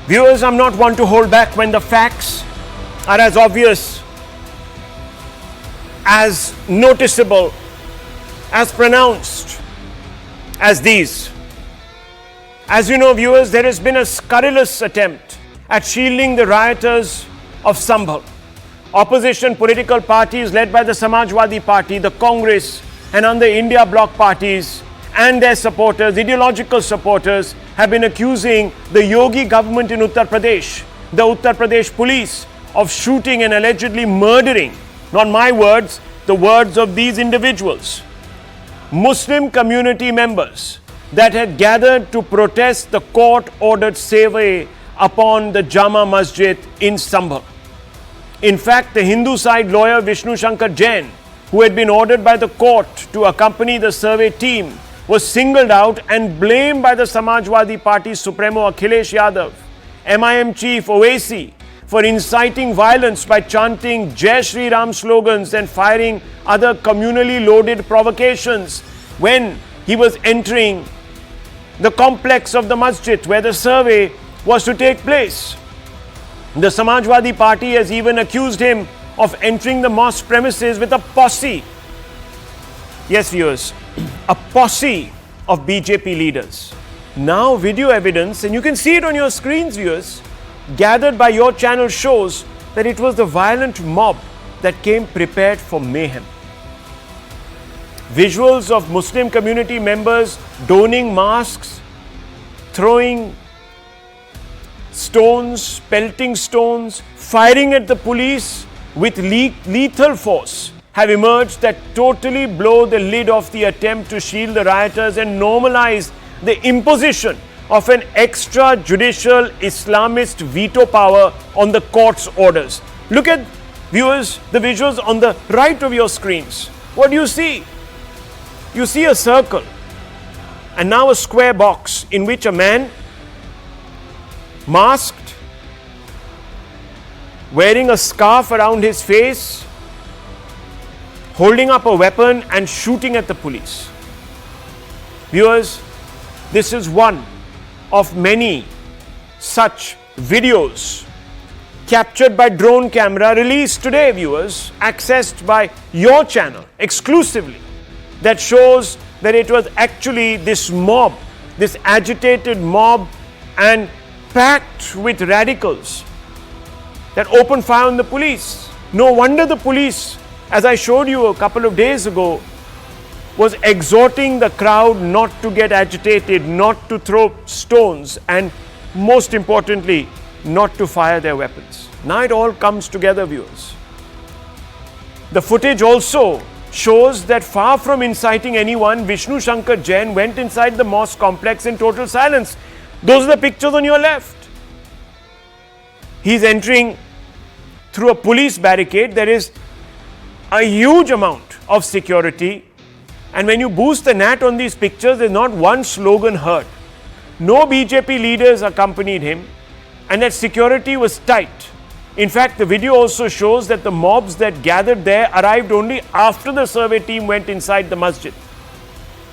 Viewers, I'm not one to hold back when the facts are as obvious, as noticeable, as pronounced as these. As you know, viewers, there has been a scurrilous attempt at shielding the rioters of Sambhal. Opposition political parties led by the Samajwadi Party, the Congress and other India bloc parties and their supporters, ideological supporters, have been accusing the Yogi government in Uttar Pradesh, the Uttar Pradesh police, of shooting and allegedly murdering, not my words, the words of these individuals, Muslim community members that had gathered to protest the court-ordered survey upon the Jama Masjid in Sambhal. In fact, the Hindu side lawyer Shivshankar Jain, who had been ordered by the court to accompany the survey team, was singled out and blamed by the Samajwadi Party Supremo Akhilesh Yadav, MIM chief Owaisi, for inciting violence by chanting Jai Shri Ram slogans and firing other communally loaded provocations when he was entering the complex of the masjid where the survey was to take place. The Samajwadi Party has even accused him of entering the mosque premises with a posse. Yes, viewers, a posse of BJP leaders. Now video evidence, and you can see it on your screens, viewers, gathered by your channel shows that it was the violent mob that came prepared for mayhem. Visuals of Muslim community members donning masks, throwing stones, pelting stones, firing at the police with lethal force have emerged that totally blow the lid off the attempt to shield the rioters and normalize the imposition of an extrajudicial Islamist veto power on the court's orders. Look at, viewers, the visuals on the right of your screens. What do you see? You see a circle and now a square box in which a man masked, wearing a scarf around his face, holding up a weapon and shooting at the police. Viewers, this is one of many such videos captured by drone camera, released today, viewers, accessed by your channel exclusively, that shows that it was actually this mob, this agitated mob and packed with radicals that opened fire on the police. No wonder the police, as I showed you a couple of days ago, was exhorting the crowd not to get agitated, not to throw stones, and most importantly, not to fire their weapons. Now it all comes together, viewers. The footage also shows that far from inciting anyone, Shivshankar Jain went inside the mosque complex in total silence. Those are the pictures on your left. He's entering through a police barricade. There is a huge amount of security, and when you boost the NAT on these pictures, there's not one slogan heard. No BJP leaders accompanied him, and that security was tight. In fact, the video also shows that the mobs that gathered there arrived only after the survey team went inside the masjid.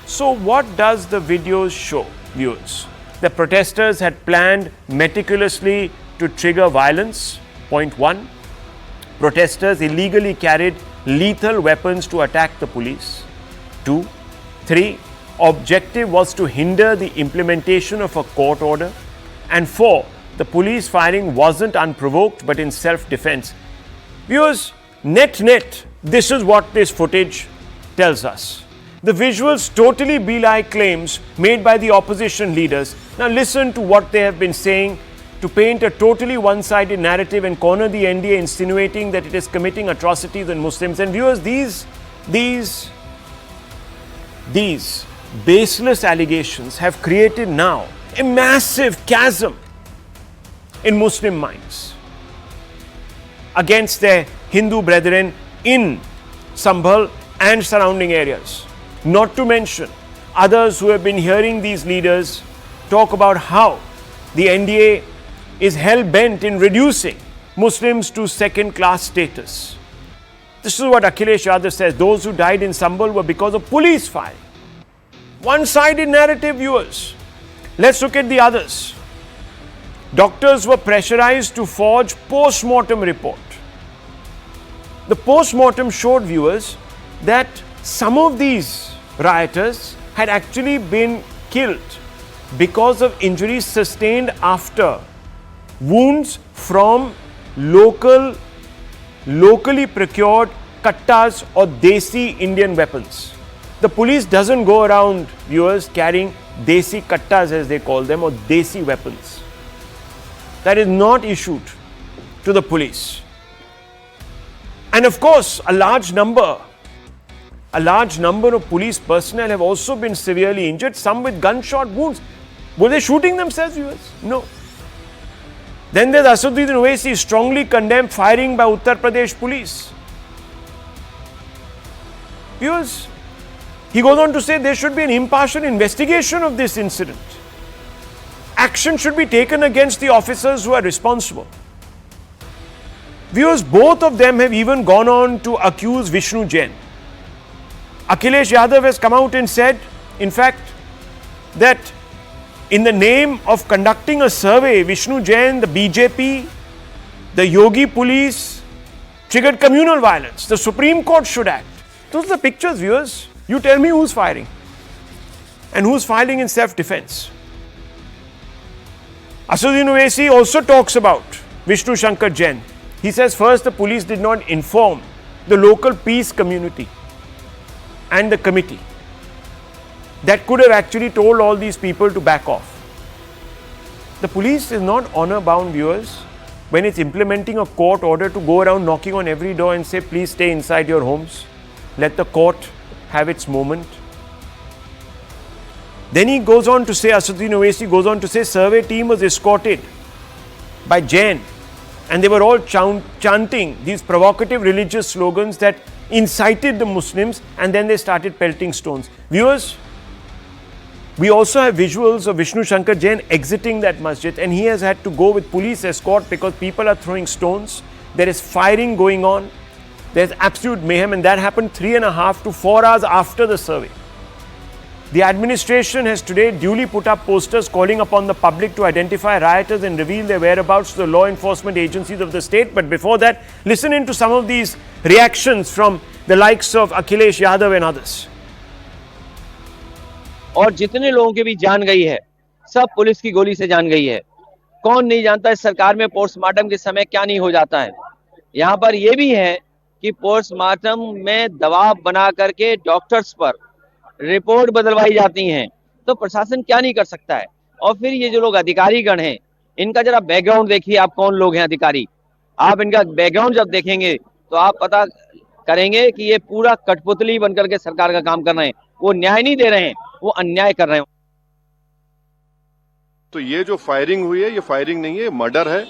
So what does the video show, viewers? The protesters had planned meticulously to trigger violence. Point one, protesters illegally carried lethal weapons to attack the police. 2. 3. Objective was to hinder the implementation of a court order. And 4. The police firing wasn't unprovoked but in self-defense. Viewers, net, this is what this footage tells us. The visuals totally belie claims made by the opposition leaders. Now listen to what they have been saying to paint a totally one-sided narrative and corner the NDA, insinuating that it is committing atrocities on Muslims. And viewers, these baseless allegations have created now a massive chasm in Muslim minds against their Hindu brethren in Sambhal and surrounding areas. Not to mention others who have been hearing these leaders talk about how the NDA is hell-bent in reducing Muslims to second-class status. This is what Akhilesh Yadav says. Those who died in Sambhal were because of police fire. One-sided narrative, viewers. Let's look at the others. doctors were pressurized to forge post-mortem report. The post-mortem showed viewers that some of these rioters had actually been killed because of injuries sustained after wounds from locally procured kattas or desi Indian weapons. The police doesn't go around, viewers, carrying desi kattas as they call them or desi weapons. That is not issued to the police. And of course, a large number of police personnel have also been severely injured, some with gunshot wounds. Were they shooting themselves, viewers? No. Then there's Ascertain Owaisi strongly condemned firing by Uttar Pradesh police. Viewers, he goes on to say there should be an impartial investigation of this incident. Action should be taken against the officers who are responsible. Viewers, both of them have even gone on to accuse Vishnu Jain. Akhilesh Yadav has come out and said, in fact, that in the name of conducting a survey, Vishnu Jain, the BJP, the Yogi police triggered communal violence. The Supreme Court should act. Those are the pictures, viewers. You tell me who's firing and who's filing in self-defense. Ascertain Owaisi also talks about Vishnu Shankar Jain. He says first the police did not inform the local peace community and the committee that could have actually told all these people to back off. The police is not honor bound, viewers, when it's implementing a court order to go around knocking on every door and say please stay inside your homes, let the court have its moment. Then he goes on to say, Ascertain Owaisi goes on to say, survey team was escorted by Jain and they were all chanting these provocative religious slogans that incited the Muslims, and then they started pelting stones. Viewers, we also have visuals of Vishnu Shankar Jain exiting that masjid, and he has had to go with police escort because people are throwing stones. There is firing going on. There's absolute mayhem, and that happened 3.5 to 4 hours after the survey. The administration has today duly put up posters calling upon the public to identify rioters and reveal their whereabouts to the law enforcement agencies of the state. But before that, listen in to some of these reactions from the likes of Akhilesh Yadav and others. और जितने लोगों की भी जान गई है, सब police की गोली से जान गई है। कौन नहीं जानता इस सरकार में पोस्टमार्टम के समय क्या नहीं हो जाता है। यहाँ पर यह भी है कि पोस्टमार्टम में दबाव बना करके डॉक्टर्स पर रिपोर्ट बदलवाई जाती हैं, तो प्रशासन क्या नहीं कर सकता है। और फिर ये जो लोग अधिकारीगण हैं, इनका जरा बैकग्राउंड देखिए, आप कौन लोग हैं अधिकारी। आप इनका बैकग्राउंड जब देखेंगे तो आप पता करेंगे कि ये पूरा कठपुतली बनकर के सरकार का काम कर रहे हैं। वो न्याय नहीं दे रहे हैं, वो अन्याय कर रहे हैं। तो ये जो फायरिंग हुई है, ये फायरिंग नहीं है, मर्डर है।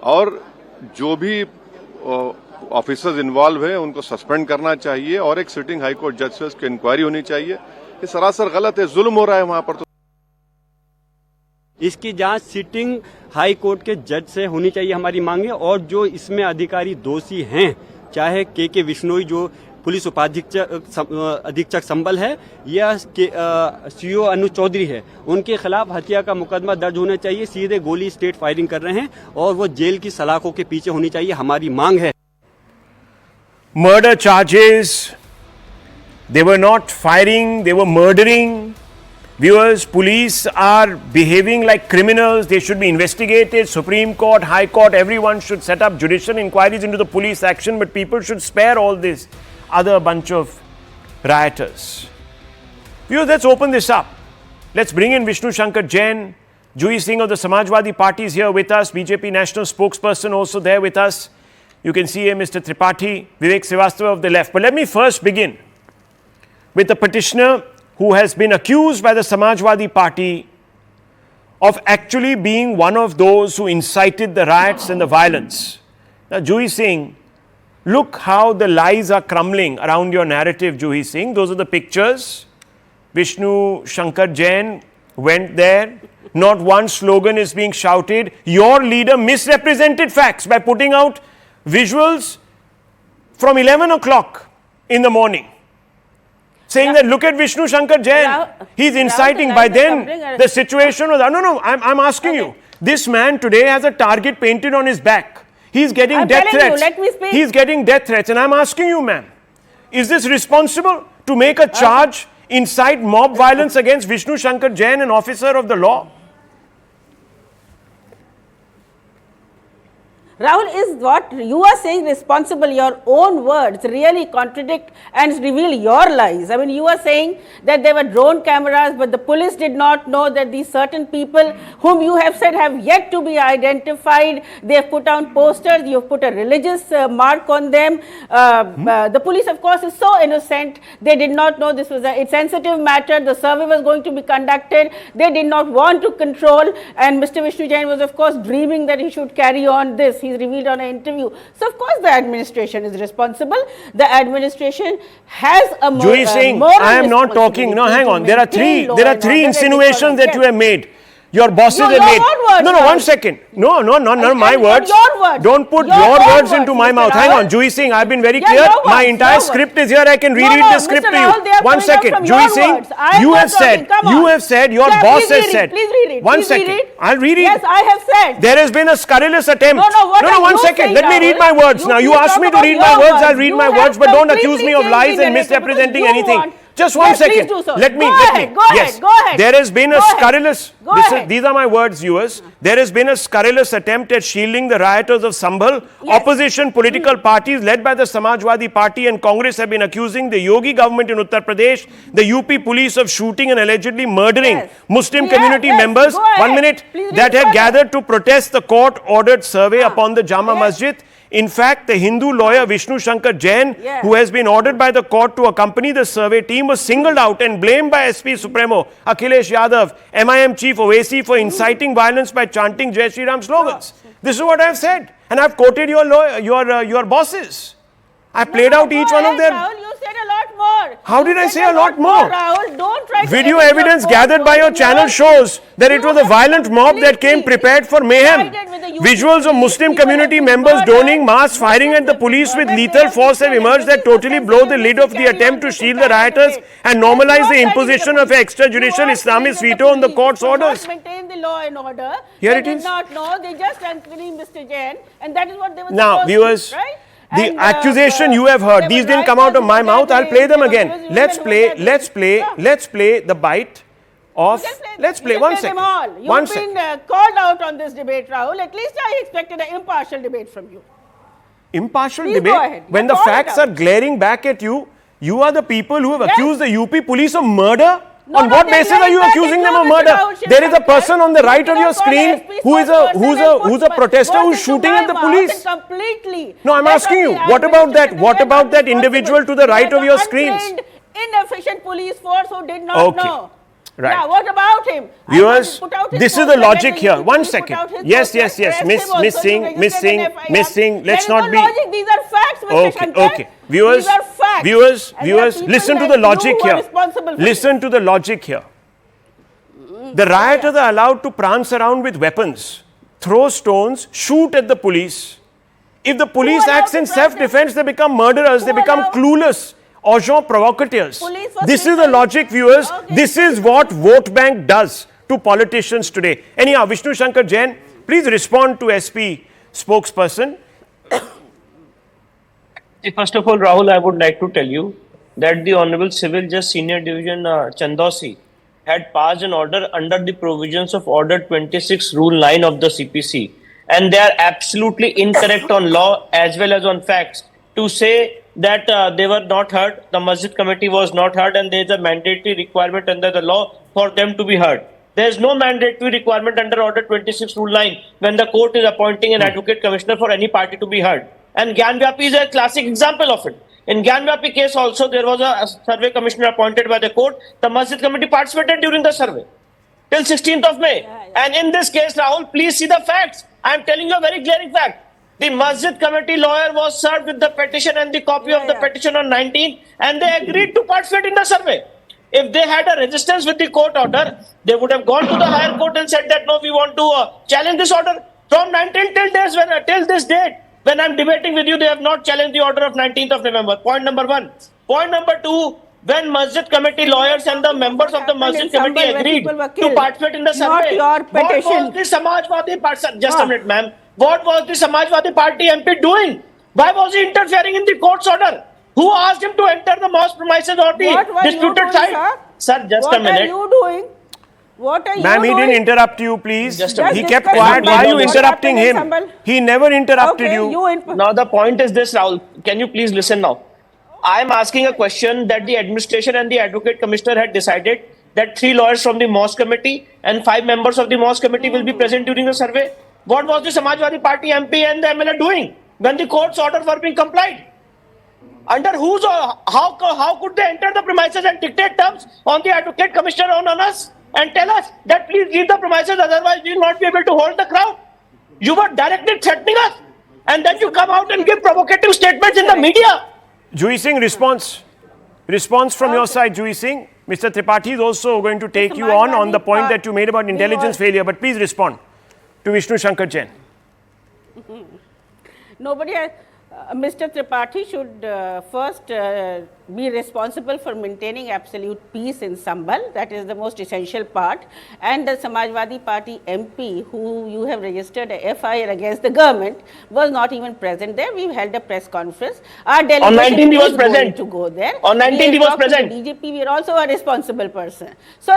और जो भी ऑफिसर्स इन्वॉल्व है उनको सस्पेंड करना चाहिए और एक सिटिंग हाई कोर्ट जज से उसकी इंक्वायरी होनी चाहिए। ये सरासर गलत है, जुल्म हो रहा है वहां पर। तो इसकी जांच सिटिंग हाई कोर्ट के जज से होनी चाहिए, हमारी मांग है। और जो इसमें अधिकारी दोषी हैं, चाहे के विश्नोई जो पुलिस अधीक्षक संभल है या सीओ अनु चौधरी है, उनके खिलाफ हत्या का मुकदमा दर्ज होना चाहिए। सीधे गोली स्टेट फायरिंग कर रहे हैं और वो जेल की सलाखों के पीछे होनी चाहिए, हमारी मांग है। Murder charges, they were not firing, they were murdering. Viewers, police are behaving like criminals. They should be investigated. Supreme Court, High Court, everyone should set up judicial inquiries into the police action, but people should spare all this other bunch of rioters. Viewers, let's open this up. Let's bring in Vishnu Shankar Jain. Juhi Singh of the Samajwadi Party is here with us. BJP national spokesperson also there with us. You can see here Mr. Tripathi, Vivek Srivastava of the left. But let me first begin with the petitioner who has been accused by the Samajwadi Party of actually being one of those who incited the riots and the violence. Now, Juhi Singh, look how the lies are crumbling around your narrative, Juhi Singh. Those are the pictures. Vishnu Shankar Jain went there. Not one slogan is being shouted. Your leader misrepresented facts by putting out visuals from 11 o'clock in the morning, saying that look at Vishnu Shankar Jain, he's inciting. By then, the situation was, no, I'm asking you. This man today has a target painted on his back. He's getting I'm death telling you, threats. let me speak. He's getting death threats. And I'm asking you, ma'am, is this responsible to make a charge, incite mob violence against Vishnu Shankar Jain, an officer of the law? Rahul, is what you are saying responsible? Your own words really contradict and reveal your lies. I mean, you are saying that there were drone cameras, but the police did not know that these certain people whom you have said have yet to be identified. They have put on posters, you have put a religious mark on them. The police, of course, is so innocent. They did not know this was a sensitive matter. The survey was going to be conducted. They did not want to control. And Mr. Vishnu Jain was, of course, dreaming that he should carry on this. He's revealed on an interview. So, of course, the administration is responsible. The administration has a Juhi Singh, I am not talking. No, hang on. There are three insinuations that you have made. Your bosses have made. Words, no, 1 second. No, my words. Your words. Don't put your words into my mouth. Hang on, Juhi Singh, I've been very clear. My entire script is here. I can reread the script to you. 1 second. Juhi Singh, you have said, your boss has said. Please read it. 1 second. I'll read it. Yes, I have said. There has been a scurrilous attempt. No, 1 second. Let me read my words. Now, you asked me to read my words. I'll read my words, but don't accuse me of lies and misrepresenting anything. Just 1 second. Let me. Go ahead. There has been a scurrilous. These are my words, viewers. There has been a scurrilous attempt at shielding the rioters of Sambhal. Yes. Opposition political parties led by the Samajwadi Party and Congress have been accusing the Yogi government in Uttar Pradesh, the UP police of shooting and allegedly murdering Muslim community members. 1 minute. That had gathered to protest the court-ordered survey upon the Jama Masjid. In fact, the Hindu lawyer Vishnu Shankar Jain, who has been ordered by the court to accompany the survey team, was singled out and blamed by SP Supremo Akhilesh Yadav, MIM chief Owaisi, for inciting violence by chanting Jai Shri Ram slogans. This is what I have said, and I have quoted your bosses. I played out each one of them. Rahul, you said a lot more. How did I say a lot more? Rahul, don't try to Video evidence gathered by your channel shows that it was a violent mob that came prepared for mayhem. Visuals of Muslim community members donning mass firing at the police with lethal force have emerged that totally blow the lid of the attempt to shield the rioters and normalize the imposition of extrajudicial Islamist veto on the court's orders. Maintain the law and order. Here they it is. Did not know. They just unclean Mr. Jain, and that is what they were Now, supposed viewers, to, right? the accusation you have heard, these didn't come out of my mouth. I'll play them again. Let's play the bite of. Let's play 1 second. You've been called out on this debate, Rahul. At least I expected an impartial debate from you. Impartial Please debate? go ahead. When the facts are glaring back at you, you are the people who have accused the UP police of murder? On what basis are you accusing them of murder? There is a person on the right of your screen who is a protester who is shooting at the police. Completely. No, I'm asking you, what about that? What about that individual to the right of your screens? Inefficient police force who did not know. Right. Yeah, what about him? Viewers, this is the logic here. 1 second. Yes. Miss Singh, let's not be. These are facts, Mr. Shankar. Okay. Viewers, listen to the logic here. Listen to the logic here. The rioters are allowed to prance around with weapons, throw stones, shoot at the police. If the police acts in self-defense, they become murderers, they become clueless. Agents provocateurs. This is the logic, viewers. This is what vote bank does to politicians today. Anyhow, Vishnu Shankar Jain, please respond to SP spokesperson. First of all, Rahul, I would like to tell you that the Honorable Civil Judge Senior Division Chandosi had passed an order under the provisions of Order 26 Rule 9 of the CPC. And they are absolutely incorrect on law as well as on facts to say that they were not heard, the Masjid committee was not heard, and there is a mandatory requirement under the law for them to be heard. There is no mandatory requirement under Order 26 Rule 9 when the court is appointing an advocate commissioner for any party to be heard. And Gyanvapi is a classic example of it. In Gyanvapi case also, there was a survey commissioner appointed by the court. The Masjid committee participated during the survey till 16th of May. And in this case, Rahul, please see the facts. I am telling you a very glaring fact. The Masjid committee lawyer was served with the petition and the copy of the petition on 19th, and they agreed to participate in the survey. If they had a resistance with the court order, they would have gone to the higher court and said that no, we want to challenge this order. From 19th till this date, when I'm debating with you, they have not challenged the order of 19th of November. Point number 1. Point number 2, when Masjid Committee lawyers and the members of the Masjid Committee Sambhal, where agreed people were to killed, participate in the not survey, your what petition. was the Samajwadi Party, just Ah. a minute ma'am, what was the Samajwadi Party MP doing? Why was he interfering in the court's order? Who asked him to enter the mosque premises or the What were you disputed doing, site? sir? Sir, just what a minute. What are you doing? What are you Ma'am, he doing? didn't interrupt you, please. Just a He minute. kept Just quiet. discuss Why are you Sambhal. interrupting What him? happened in Sambhal? He never interrupted Okay, you. Now the point is this, Rahul. Can you please listen now? I am asking a question that the administration and the advocate commissioner had decided that 3 lawyers from the mosque committee and 5 members of the mosque committee will be present during the survey. What was the Samajwadi Party MP and the MLA doing when the court's orders were being complied? Under whose or how could they enter the premises and dictate terms on the advocate commissioner on us and tell us that please leave the premises, otherwise we will not be able to hold the crowd? You were directly threatening us, and then you come out and give provocative statements in the media. Jui Singh, response from your side, Jui Singh. Mr. Tripathi is also going to take you on the point that you made about intelligence failure, but please respond to Vishnu Shankar Jain. Nobody has, Mr. Tripathi should first be responsible for maintaining absolute peace in Sambhal. That is the most essential part. And the Samajwadi Party MP, who you have registered a FIR against the government, was not even present there. We held a press conference. Our delegation On 19th he was is present. going to go there. On 19th he was talked to the present. DGP, we are also a responsible person. So,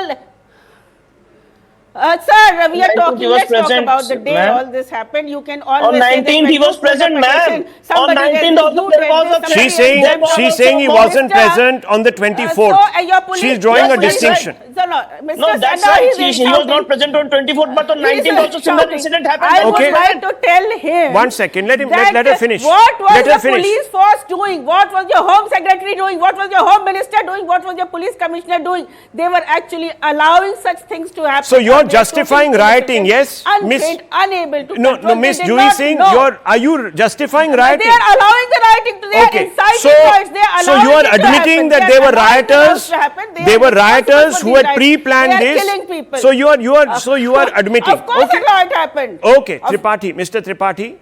sir, we are 19th he talking, was let's talk present, about the day ma'am. all this happened. You can always On say that 19th when he was you put a present, ma'am. petition, On somebody 19th also executed there was this, a somebody She's saying, There was she's also saying he a wasn't Mr. present on the 24th. So, your police, She's drawing your a police- distinction. So, no, Mr. No, that's Sandar right. is He was shouting. not present on 24th, but on He is 19th also similar shouting. incident happened. I Okay. would like to tell him. 1 second, let her finish. What was Let her the finish. police force doing? What was your home secretary doing? What was your home minister doing? What was your police commissioner doing? They were actually allowing such things to happen. So you're They are justifying totally rioting, yes, Miss? untrained, unable to No, control. Miss They did Jui not Singh, know. are you justifying They rioting? are allowing the rioting to. They are inciting riots. They are So allowing you are it to admitting happen. that They they are were allowing the rioters. riots to happen. They are were responsible rioters for who these had riots. pre-planned They are this. killing people. So you are admitting. Of course, Okay. a riot happened. Okay, Tripathi, Mr. Tripathi,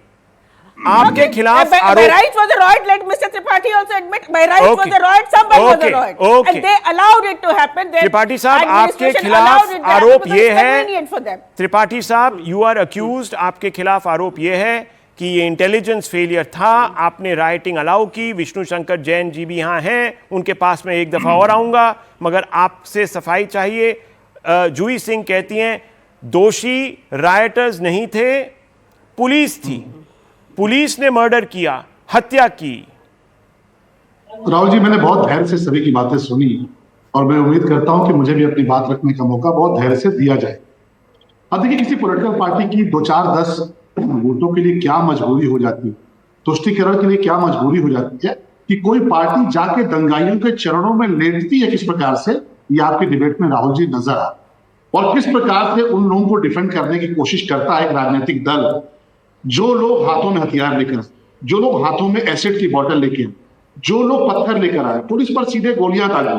आपके खिलाफ by आरोप right was a riot. Let Mr. Tripathi also admit by right Okay. was a riot. Sambhal was Okay. a riot, Okay. and they allowed it to happen. Their Tripathi साहब, आपके administration खिलाफ allowed it to happen आरोप because ये it's है- convenient for them. Tripathi साहब, you are accused, आपके खिलाफ आरोप यह है कि ये इंटेलिजेंस फेलियर था, आपने राइटिंग अलाउ की। विष्णु शंकर जैन जी भी यहाँ हैं, उनके पास में एक दफा और आऊंगा, मगर आपसे सफाई चाहिए। जूही सिंह कहती हैं दोषी राइटर्स नहीं थे, पुलिस थी, पुलिस ने मर्डर किया, हत्या की। राहुल जी, मैंने बहुत धैर्य से सभी की बातें सुनी और मैं उम्मीद करता हूं कि मुझे भी अपनी बात रखने का मौका बहुत धैर्य से दिया जाए। अब देखिए, किसी पॉलिटिकल पार्टी की 2, 4, 10 वोटों के लिए क्या मजबूरी हो जाती है, तुष्टीकरण के लिए क्या मजबूरी हो जाती है कि कोई पार्टी जाके दंगाइयों के चरणों में लेटती है किस प्रकार से, ये आपके डिबेट में राहुल जी नजर आ, और किस प्रकार से उन लोगों को डिफेंड करने की कोशिश करता है एक राजनीतिक दल। जो लोग हाथों में हथियार लेकर, जो लोग हाथों में एसिड की बोतल लेकर, जो लोग पत्थर लेकर आए, पुलिस पर सीधे गोलियां दागे,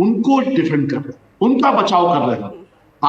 उनको डिफेंड कर रहे हैं, उनका बचाव कर रहे हैं।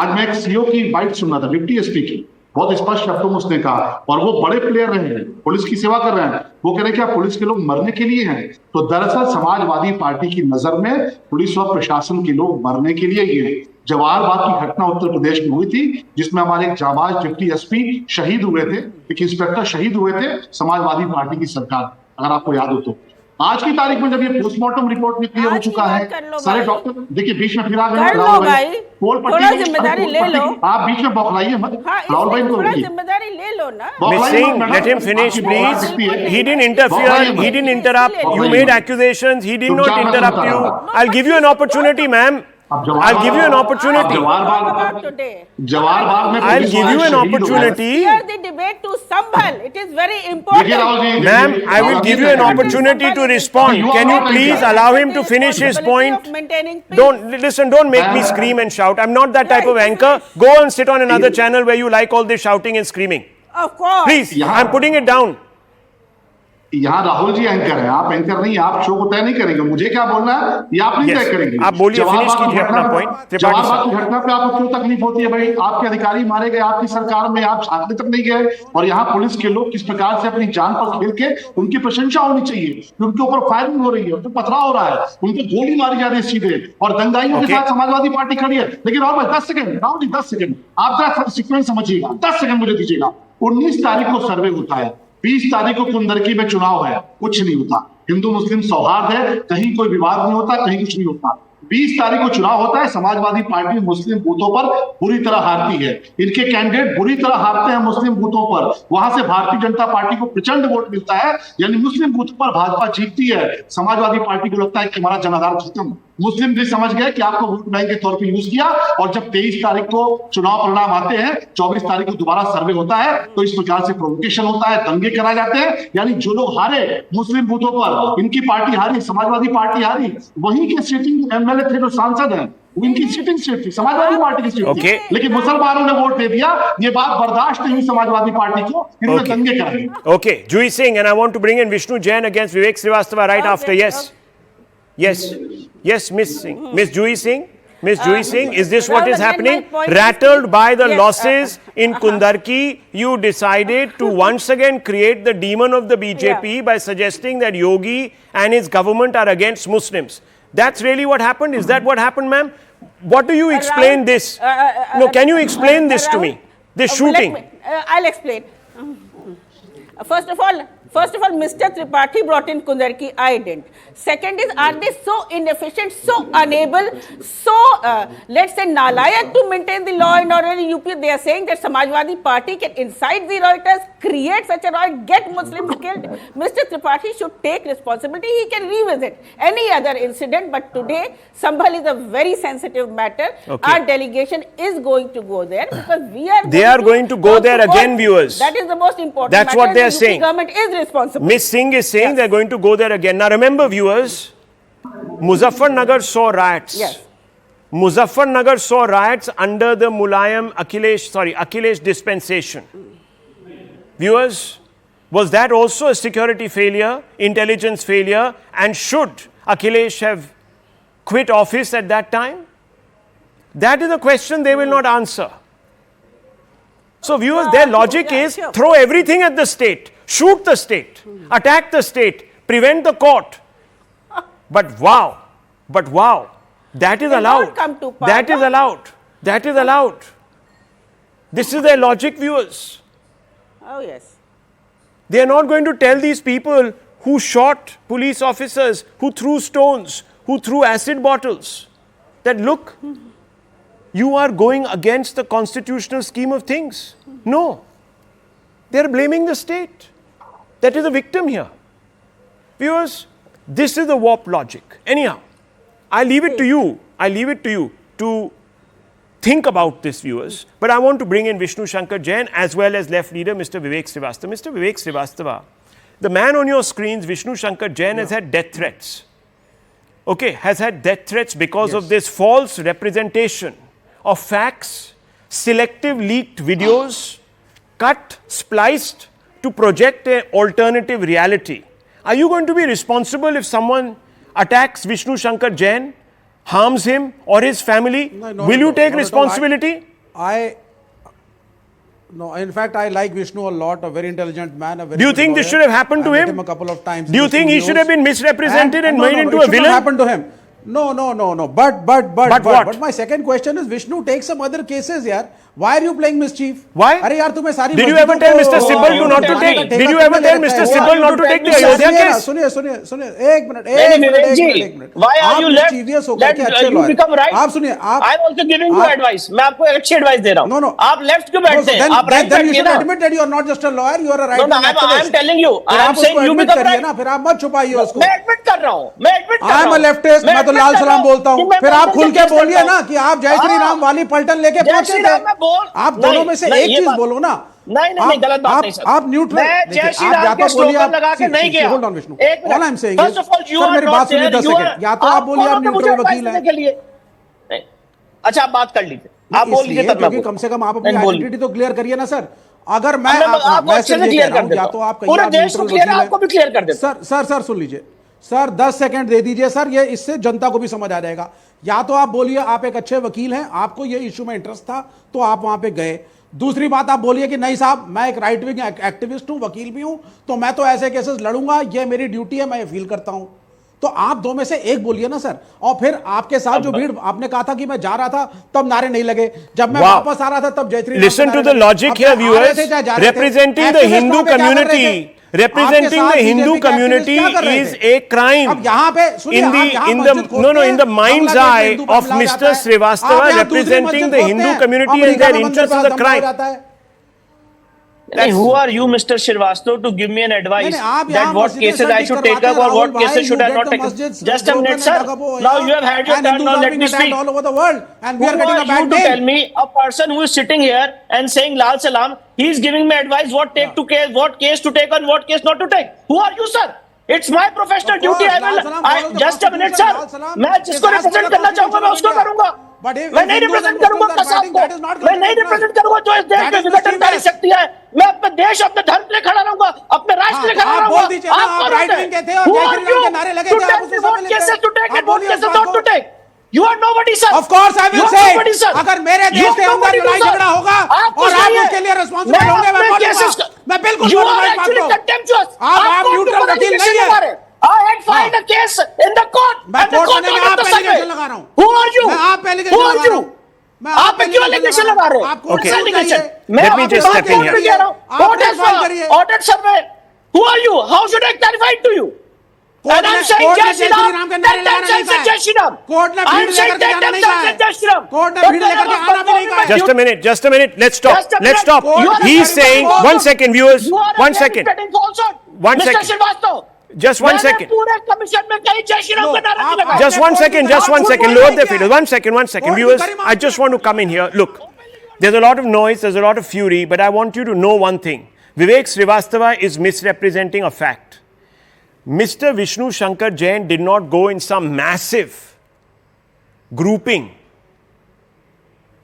आज मैं एक सीओ की बाइट सुन रहा था, डिप्टी एसपी की, बहुत स्पष्ट शब्दों में उसने कहा, और वो बड़े प्लेयर रहे हैं, पुलिस की सेवा कर रहे हैं, वो कह रहे हैं क्या पुलिस के लोग मरने के लिए हैं? तो दरअसल समाजवादी पार्टी की नजर में पुलिस और प्रशासन के लोग मरने के लिए ही हैं। जवाहरबाग की घटना उत्तर प्रदेश में हुई थी, जिसमें हमारे एक जाबाज डिप्टी एसपी शहीद हुए थे, एक इंस्पेक्टर शहीद हुए थे, समाजवादी पार्टी की सरकार, अगर आपको याद हो तो। आज की तारीख में जब ये पोस्टमार्टम रिपोर्ट में क्लियर हो चुका है, सारे डॉक्टर देखिए बीच में फिर आ गए, कर लो भाई, थोड़ा जिम्मेदारी ले लो। आप बीच में बौखलाइए मत, राहुल भाई को थोड़ा जिम्मेदारी ले लो ना। Miss Singh, let him finish, please. He didn't interfere. He didn't interrupt. You made accusations. He did not interrupt you. I'll give you an opportunity, ma'am. I'll give you an opportunity. Jawahar Bagh में I'll give you an opportunity. Steer the debate to Sambhal. It is very important. Ma'am, I will give you an opportunity to respond. Can you please allow him to finish his point? Don't make me scream and shout. I'm not that type of anchor. Go and sit on another channel where you like all this shouting and screaming. Of course. Please, I'm putting it down. यहाँ Rahul ji anchor हैं, आप anchor नहीं, आप show को तय नहीं करेंगे। मुझे क्या बोलना है ये आप नहीं तय करेंगे। आप बोलिए, फिनिश कीजिए अपना पॉइंट। जवाहरबाग की घटना पे आपको क्यों तकलीफ होती है भाई? आपके अधिकारी मारे गए, आपकी सरकार में आप झांकने तक नहीं गए, और यहाँ पुलिस के लोग किस प्रकार से अपनी जान पर खेल के, उनकी प्रशंसा होनी चाहिए, उनके ऊपर फायरिंग हो रही है, उनको पथराव हो रहा है, उनको गोली मारी जा रही है सीधे, और दंगाइयों के साथ समाजवादी पार्टी खड़ी है। लेकिन राहुल भाई 10 सेकंड, राहुल जी 10 सेकंड, आप जरा सीक्वेंस समझिएगा, 10 सेकंड मुझे दीजिएगा। 19 तारीख को सर्वे होता है, 20 तारीख को कुंदरकी में चुनाव है, कुछ नहीं होता। हिंदू मुस्लिम सौहार्द है, कहीं कोई विवाद नहीं होता, कहीं कुछ नहीं होता। 20 तारीख को चुनाव होता है, समाजवादी पार्टी मुस्लिम बूथों पर बुरी तरह हारती है, इनके कैंडिडेट बुरी तरह हारते हैं मुस्लिम बूथों पर, वहां से भारतीय जनता पार्टी को प्रचंड वोट मिलता है, यानी मुस्लिम बूथों पर भाजपा जीतती है। समाजवादी पार्टी को लगता है कि हमारा जनाधार खत्म। मुस्लिम भी समझ गए कि आपको वोट बैंक के तौर पर यूज किया, और जब 23 तारीख को चुनाव परिणाम आते हैं, 24 तारीख को दोबारा सर्वे होता है, तो इस प्रकार से प्रोवोकेशन होता है, दंगे कराए जाते हैं। यानी जो लोग हारे मुस्लिम बूथों पर, इनकी पार्टी हारी, समाजवादी पार्टी हारी, वहीं के सिटिंग एमएलए थे जो सांसद हैं, इनकी सिटिंग सीट थी, समाजवादी पार्टी की सीट थी, लेकिन मुसलमानों ने वोट दे दिया। ये बात बर्दाश्त नहीं हुई समाजवादी पार्टी को, इन्होंने दंगे कराए। Okay, Juhi Singh, and I want to bring in Vishnu Jain against Vivek Srivastava right after. Yes, Miss Singh. Miss Juhi Singh. Miss Juhi Singh, is this what is happening? Rattled by the losses in Kundarki, you decided to once again create the demon of the BJP by suggesting that Yogi and his government are against Muslims. That's really what happened? Is that what happened, ma'am? What do you explain this? No, can you explain this to me? This shooting. I'll explain. First of all, Mr. Tripathi brought in Kundarki. I didn't. Second is, are they so inefficient, so unable, so let's say nalayak to maintain the law and order in UP? They are saying that Samajwadi Party can incite the rioters, create such a riot, get Muslims killed. Mr. Tripathi should take responsibility. He can revisit any other incident, but today Sambhal is a very sensitive matter. Okay. Our delegation is going to go there because we are. They are going to go there again, viewers. That is the most important. That's matter. what they are The UP saying. Government is responsible. Miss Singh is saying they're going to go there again. Now remember, viewers, Muzaffarnagar saw riots. Yes. Muzaffarnagar saw riots under the Akhilesh dispensation. Viewers, was that also a security failure, intelligence failure, and should Akhilesh have quit office at that time? That is a question they will not answer. So viewers, their logic is throw everything at the state, shoot the state, attack the state, prevent the court. But wow, that is allowed. That is allowed. That is allowed. This is their logic, viewers. Oh yes. They are not going to tell these people who shot police officers, who threw stones, who threw acid bottles, that look, you are going against the constitutional scheme of things. No. They are blaming the state. That is the victim here. Viewers, this is the warped logic. Anyhow, I leave it to you to think about this, viewers. But I want to bring in Vishnu Shankar Jain as well as left leader Mr. Vivek Srivastava. Mr. Vivek Srivastava, the man on your screens, Vishnu Shankar Jain, has had death threats. Okay, has had death threats because of this false representation of facts, selective leaked videos, cut, spliced to project an alternative reality. Are you going to be responsible if someone attacks Vishnu Shankar Jain, harms him or his family? Will you take responsibility? No, in fact, I like Vishnu a lot, a very intelligent man. A very Do you think this should have happened to him? A couple of times. Do you think he should have been misrepresented and made into a villain? It happened to him. No. But my second question is, Vishnu, take some other cases, yaar. Why are you playing mischief? Why? Arey yaar, tumhe sari Did you ever tell Mr. Sambhal not to take? Did you ever tell Mr. Sambhal not to take the Ayodhya case? सुनिए एक minute Why are you left? You become right. आप सुनिए, I'm also giving you advice. मैं आपको अच्छी advice दे रहा हूँ. No. आप left क्यों बैठते हैं? आप right Then you बैठिए should ना. admit that you are not just a lawyer, you are a right No, I am telling you. I am saying you become right. फिर आप मत छुपाइए उसको. मैं admit कर रहा हूँ. I am a leftist. मैं तो लाल सलाम बोलता हूँ. फिर आप खुल के बोलिए ना कि आप जय श्री राम वाली पलटन लेके पहुंचे थे. आप दोनों में से एक चीज बोलो ना. नहीं गलत बात नहीं सर. आप न्यूट्रल. मैं जय श्री राम के स्लोगन लगा के नहीं गया. Hold on Vishnu. एक minute. All I am saying first of all you are मेरी बात सुनिए 10 सेकंड. या तो आप बोलिए आप न्यूट्रल वकील हैं. अच्छा आप बात कर लीजिए. आप बोल लीजिए तब क्योंकि कम से कम आप अपनी आइडेंटिटी तो क्लियर करिए ना सर. अगर मैं आपको अच्छे से क्लियर कर देता हूं, तो आप पूरे देश को क्लियर है, आपको भी क्लियर कर देता हूं। सर सुन लीजिए सर, 10 सेकंड दे दीजिए सर, ये इससे जनता को भी समझ आ जाएगा। या तो आप बोलिए आप एक अच्छे वकील हैं, आपको ये इश्यू में इंटरेस्ट था तो आप वहां पे गए। दूसरी बात आप बोलिए कि नहीं साहब मैं एक राइट विंग एक्टिविस्ट हूं, वकील भी हूं, तो मैं तो ऐसे केसेस लड़ूंगा, ये मेरी ड्यूटी है, मैं ये फील करता हूं। तो आप दो में से एक बोलिए ना सर। और फिर आपके साथ जो भीड़, आपने कहा था कि मैं जा रहा था तब नारे नहीं लगे, जब मैं वापस आ रहा था तब Jayshree. Listen to the logic here viewers, representing the Hindu community, representing the Hindu community is a crime. In the mind's eye of Mr. Srivastava, representing the Hindu community and their interests is a crime. Who are you, Mr. Srivastava, to give me an advice that what cases I should take up or what cases should I not take up? Just a minute, sir. Now you have had your turn. Now let me speak. All over the world, and we are getting a bad name. To tell me a person who is sitting here and saying Lal Salam, he is giving me advice what case to take and what case not to take. Who are you, sir? It's my professional duty. Just a minute, sir. मैं जिसको represent करना चाहूंगा मैं उसको करूंगा। मैं नहीं represent करूंगा कसाब को, मैं नहीं रिप्रेजेंट करूंगा जो इस देश में विघटनकारी शक्ति है। मैं अपने देश, अपने धर्म के लिए खड़ा रहूंगा, अपने राष्ट्र के लिए खड़ा रहूंगा। आप राइट विंग के थे और जयश्री राम के नारे लगे थे, आप उससे सब cases to take and what cases not to take. You are nobody, sir. Of course, I will say. अगर मेरे देश के अंदर लड़ाई झगड़ा होगा और आप उसके लिए रिस्पांसिबल होंगे, मैं बोलूंगा, मैं बिल्कुल You are actually contemptuous. आप न्यूट्रल वकील नहीं है। I had filed a case in the court. मैं कोर्ट में आप एलिगेशन लगा रहा हूँ। Who are you? मैं आप एलिगेशन लगा रहा हूँ। आप क्यों एलिगेशन लगा रहे हैं? Okay. मैं Let me just step in here. Audit survey. Who are you? How should I clarify it to you? And I'm saying Jai Shri Ram. That time I said Jai Shri Ram. I'm saying that time I said Jai Shri Ram. Just a minute. Let's stop. He's saying, one second, viewers. One second. One Mr. second. Srivastava. Just one second. पूरे commission में कहीं जय श्री राम का नारा नहीं लगाया। Just one second. Lower the feet. One second. Viewers, I just want to come in here. Look, there's a lot of noise, there's a lot of fury, but I want you to know one thing. Vivek Srivastava is misrepresenting a fact. Mr. Vishnu Shankar Jain did not go in some massive grouping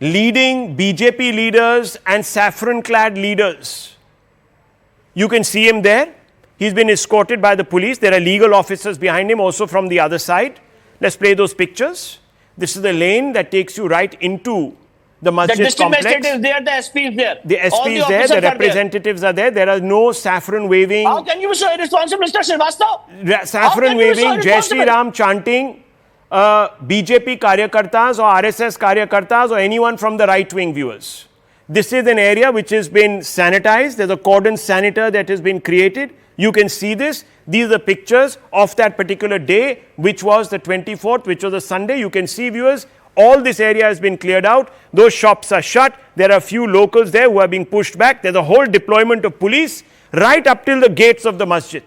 leading BJP leaders and saffron-clad leaders. You can see him there. He's been escorted by the police. There are legal officers behind him also from the other side. Let's play those pictures. This is the lane that takes you right into the masjid complex. The district magistrate is there, the SP is there. The SP is there, the representatives are there. There are no saffron waving. How can you be so irresponsible, Mr. Srivastava? Saffron waving, Jai Shri Ram chanting, BJP karyakartas or RSS karyakartas or anyone from the right wing, viewers. This is an area which has been sanitized. There's a cordon sanitaire that has been created. You can see this. These are the pictures of that particular day, which was the 24th, which was a Sunday. You can see, viewers, all this area has been cleared out. Those shops are shut. There are a few locals there who are being pushed back. There's a whole deployment of police right up till the gates of the masjid.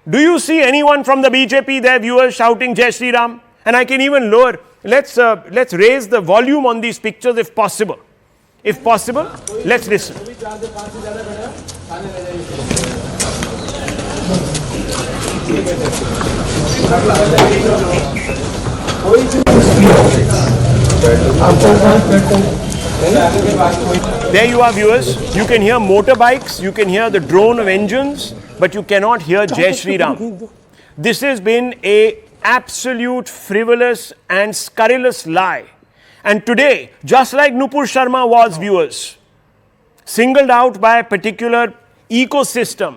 Do you see anyone from the BJP there, viewers, shouting Jai Shri Ram? And I can even lower. Let's raise the volume on these pictures if possible. If possible, let's listen. There you are, viewers. You can hear motorbikes, you can hear the drone of engines, but you cannot hear Jai Shri Ram. This has been a absolute frivolous and scurrilous lie. And today, just like Nupur Sharma was, viewers, singled out by a particular ecosystem,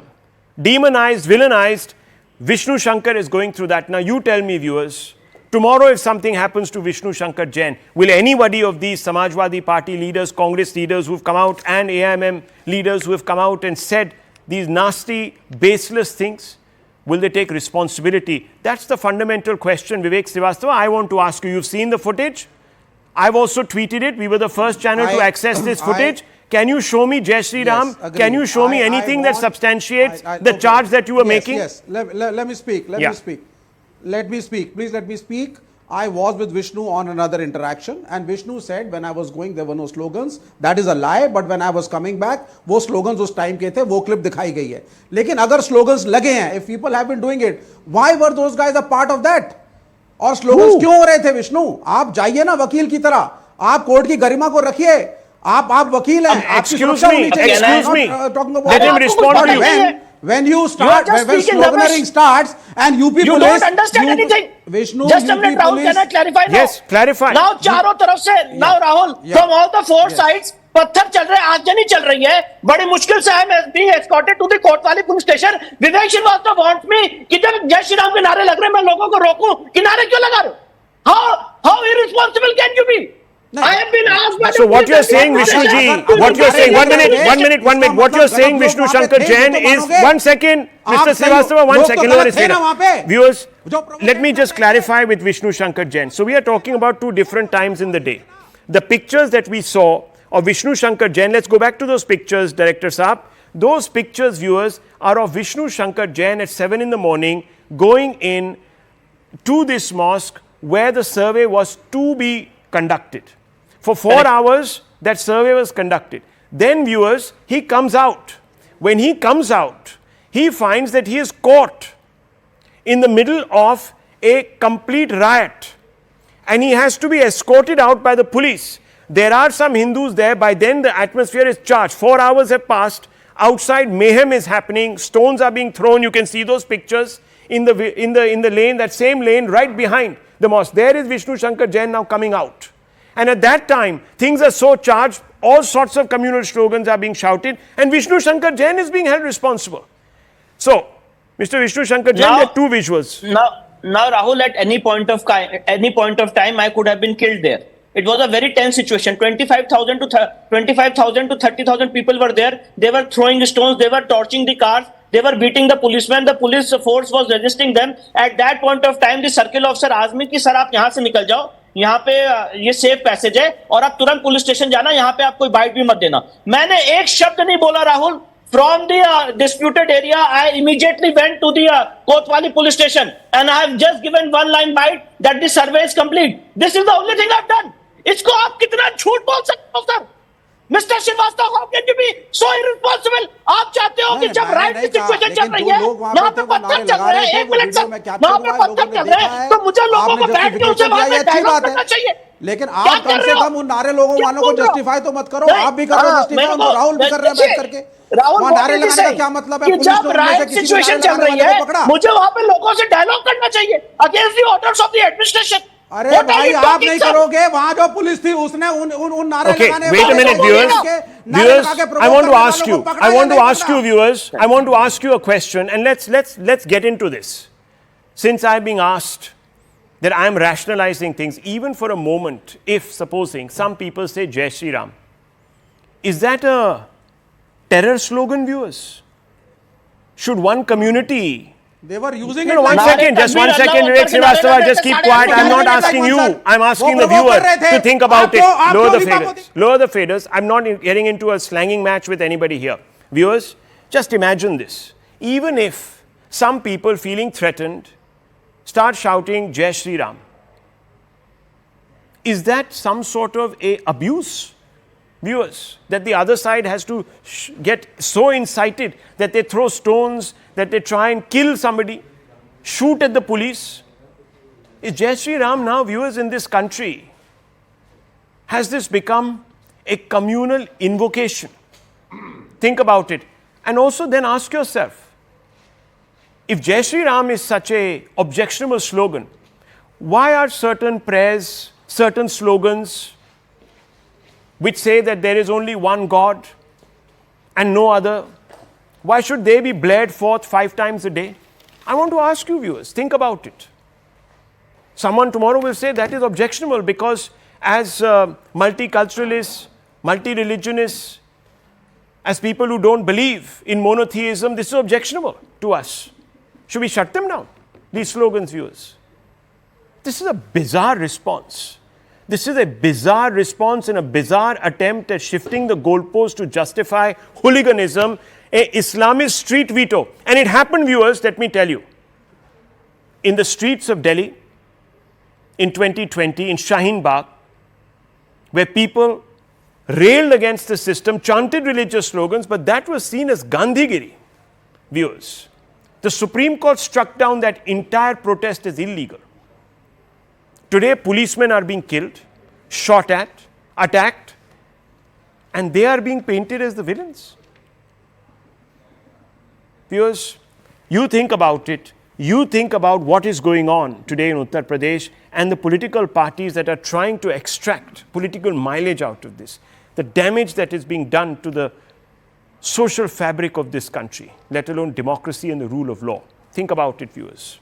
demonized, villainized, Vishnu Shankar is going through that. Now you tell me, viewers, tomorrow if something happens to Vishnu Shankar Jain, will anybody of these Samajwadi Party leaders, Congress leaders who have come out and AIMM leaders who have come out and said these nasty, baseless things, will they take responsibility? That's the fundamental question, Vivek Srivastava. I want to ask you, you've seen the footage. I've also tweeted it. We were the first channel to access this footage. Can you show me Jai Shri Ram? Yes, can you show me anything that substantiates the charge that you were making? Yes, let me speak. Let me speak. Please let me speak. I was with Vishnu on another interaction and Vishnu said when I was going there were no slogans. That is a lie, but when I was coming back, वो slogans उस time के थे, वो clip दिखाई गई है. लेकिन अगर slogans लगे हैं, if people have been doing it, why were those guys a part of that? और slogans क्यों हो रहे थे विष्णु? आप जाइए ना वकील की तरह, आप कोर्ट की गरिमा को रखिए, आप वकील हैं, आपकी excuse सुरक्षा me, होनी चाहिए. excuse I'm me. not, talking about Let him that. respond But to you. when you start, just when speaking sloganeering rubbish. starts and UP You police, don't understand anything. Vishnu, Just a UP minute, Rahul, police. can I clarify now? Yes, clarify. Now, चारों तरफ से, now Rahul, Yeah. from all the four Yes. sides, पत्थर चल रहे हैं, आगजनी चल रही है. बड़ी मुश्किल से I am being escorted to the कोतवाली पुलिस स्टेशन. विवेक श्रीवास्तव wants me कि जब जय श्री राम के नारे लग रहे हैं, मैं लोगों को रोकूं. कि नारे क्यों लगा रहे हो? How irresponsible can you be? I have been asked by So the what police you're and saying, the Vishnu ji, station. what you're saying, one minute, इसका what you're मतलब saying, गलत Vishnu लोग वहाँ Shankar पे थे, Jain तो is, मानोगे? one second, आप Mr. सही हो, Srivastava, one लोग तो second, गलत over थे ना वहाँ पे. Viewers, जो provoke let me just कर रहे हैं. clarify with Vishnu Shankar Jain. So we are talking about two different times in the day. The pictures that we saw of Vishnu Shankar Jain, let's go back to those pictures, Director Saab. Those pictures, viewers, are of Vishnu Shankar Jain at 7 in the morning going in to this mosque where the survey was to be conducted. For 4 hours, that survey was conducted. Then, viewers, he comes out. When he comes out, he finds that he is caught in the middle of a complete riot and he has to be escorted out by the police. There are some Hindus there. By then, the atmosphere is charged. 4 hours have passed. Outside, mayhem is happening. Stones are being thrown. You can see those pictures in the lane, that same lane right behind the mosque. There is Vishnu Shankar Jain now coming out. And at that time, things are so charged, all sorts of communal slogans are being shouted, and Vishnu Shankar Jain is being held responsible. So, Mr. Vishnu Shankar Jain, there are two visuals. Now, Rahul, at any point of time, I could have been killed there. It was a very tense situation. 25,000 to 30,000 people were there. They were throwing stones. They were torching the cars. They were beating the policemen. The police force was resisting them. At that point of time, the circle officer asked me कि sir आप यहाँ से निकल जाओ. यहाँ पे ये safe passage है और आप तुरंत पुलिस स्टेशन जाना. यहाँ पे आप कोई बाइट भी मत देना. मैंने एक शब्द नहीं बोला Rahul. From the disputed area, I immediately went to the Kotwali police station and I have just given one line bite that the survey is complete. This is the only thing I've done. इसको आप कितना झूठ बोल सकते हो sir? Mister Srivastava, how can you be so irresponsible? आप चाहते हो कि जब राइट की सिचुएशन चल रही है, यहाँ पे पत्थर चल रहे हैं, एक मिनट सर, यहाँ पे पत्थर चल रहे हैं, तो मुझे लोगों को बैठ के उसे वहां पे डायलॉग करना चाहिए. लेकिन आप कम से कम उन नारे लोगों वालों को जस्टिफाई तो मत करो. आप भी कर रहे हो जस्टिफाई, राहुल भी कर रहे हैं बैठ करके. राहुल नारे लगाने का क्या मतलब है? कि जब राइट सिचुएशन चल रही है, मुझे वहां पे लोगों से डायलॉग करना चाहिए against the orders of the administration. अरे भाई आप नहीं करोगे. वहां जो पुलिस थी उसने उन नारे लगाने. Wait a minute, viewers. I want to ask you, viewers. I want to ask you a question, and let's get into this. Since I'm being asked that I'm rationalizing things, even for a moment, if supposing some people say Jai Shri Ram, is that a terror slogan, viewers? Should one community? They were using No, 1 second, just 1 second, Vivek Srivastava, just keep quiet. I'm not asking you. I'm asking the viewer to think about it. Lower the faders. Lower the faders. I'm not getting into a slanging match with anybody here. Viewers, just imagine this. Even if some people feeling threatened start shouting Jai Shri Ram, is that some sort of a abuse? Viewers, that the other side has to get so incited that they throw stones, that they try and kill somebody, shoot at the police. Is Jai Shri Ram now, viewers, in this country, has this become a communal invocation? Think about it. And also then ask yourself, if Jai Shri Ram is such a objectionable slogan, why are certain prayers, certain slogans, which say that there is only one God and no other, why should they be blared forth 5 times a day? I want to ask you, viewers, think about it. Someone tomorrow will say that is objectionable because as multiculturalists, multi-religionists, as people who don't believe in monotheism, this is objectionable to us. Should we shut them down, these slogans, viewers? This is a bizarre response. This is a bizarre response and a bizarre attempt at shifting the goalpost to justify hooliganism, a Islamist street veto. And it happened, viewers, let me tell you, in the streets of Delhi in 2020, in Shaheen Bagh, where people railed against the system, chanted religious slogans, but that was seen as Gandhigiri, viewers. The Supreme Court struck down that entire protest as illegal. Today, policemen are being killed, shot at, attacked. and they are being painted as the villains. Viewers, you think about it. You think about what is going on today in Uttar Pradesh and the political parties that are trying to extract political mileage out of this, the damage that is being done to the social fabric of this country, let alone democracy and the rule of law. Think about it, viewers.